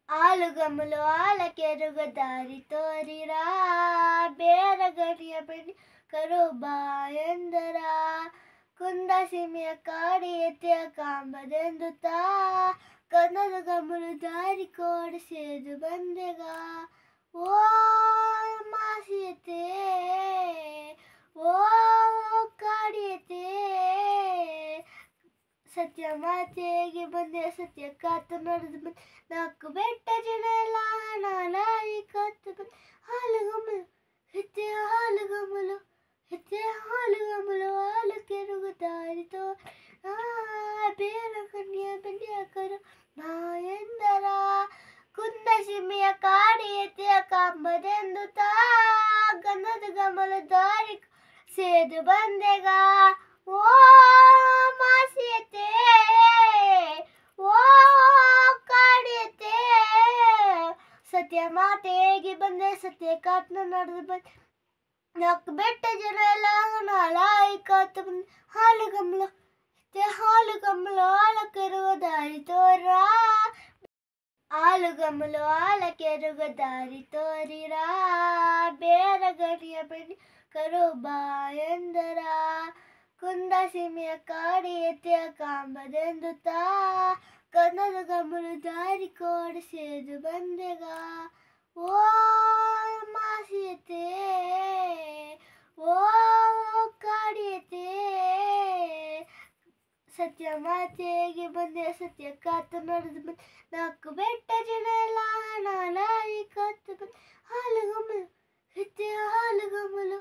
ಆಲುಗಮಲು ಆಲಕೆರುಗ ದಾರಿ ತೋರಿರ ಬೇರಗಡಿಯ ಬೆಣ್ಣಿ ಕರು ಬಾಯಂದರ ಕುಂದ ಸೀಮೆಯ ಕಾಡಿ ಎತ್ತಿಯ ಕಾಂಬದೆಂದುತ್ತಾ ಕನ್ನದ ಗಮಲು ದಾರಿ ಕೋಡಿ ಸೇದು ಬಂದೆಗ ಓ ಮಾಸಿಯತೆ ಓ ಕಾಡಿಯತೆ ಸತ್ಯ ಮಾತೆಗೆ ಬಂದೆ ಸತ್ಯ ಕಾತು ನಡೆದು ಬಂದೆ ನಾಲ್ಕು ಬೆಟ್ಟ ಜನ ಎಲ್ಲ ನಾಲಾರಿ ಕಾತು ಬಂದೆ ಹಾಲುಗಮಲು ಹಿತ್ತೆ ಹಾಲುಗಮಲು ಹಿತ್ತೆ ಹಾಲುಗಮಲು ಹಾಲು ಕೆರುಗು ದಾರಿ ತೋ ಬೇರ ಕನ್ಯ ಬೆನ್ನಿಯ ಕರು ಮಾಯಂದರ ಕುಂದ ಸಿಮ್ಮಿಯ ಕಾಡಿ ಎತ್ತಿಯ ಕಾಂಬದೆಂದುತ್ತಾ ಗಂಧದ ಗಮಲು ದಾರಿ ಸೇದು ಬಂದೆಗ ಓ ಮಾಸಿಯತೆ ಓ ಕಾಡಿಯತೆ ಸತ್ಯ ಮಾತೆಗೆ ಬಂದೆ ಸತ್ಯ ಕಾತ್ನ ನಡೆದು ಬಂದೆ ನಾಲ್ಕು ಬೆಟ್ಟ ಜನ ಎಲ್ಲ ನಾಲಾಯಿ ಕಾತು ಬಂದೆ ಹಾಲುಗಮಲು ಹಾಲುಗಮಲು ಆಲಕೆರುವ ದಾರಿ ತೋರ ಆಲುಗಮಲು ಆಲಕೆರುವ ದಾರಿ ತೋರಿರ ಬೇರಗಡಿಯ ಬೆಣ್ಣಿ ಕರು ಬಾಯಂದರ ಕುಂದ ಸೀಮೆಯ ಕಾಡಿ ಎತ್ತಿಯ ಕಾಂಬದೆಂದುತ್ತಾ ಕನ್ನದ ಗಮಲು ದಾರಿ ಕೋಡಿ ಸೇದು ಬಂದೆಗ ಓ ಮಾಸಿಯತೆ ಓ ಕಾಡಿಯತೆ ಸತ್ಯ ಮಾತೆಗೆ ಬಂದೆ ಸತ್ಯ ಕಾತು ನಡೆದು ಬಂದೆ ನಾಲ್ಕು ಬೆಟ್ಟ ಜನ ಎಲ್ಲ ನಾಲಾರಿ ಕಾತು ಬಂದೆ ಹಾಲುಗಮಲು ಹಿತ್ತೆ ಹಾಲುಗಮಲು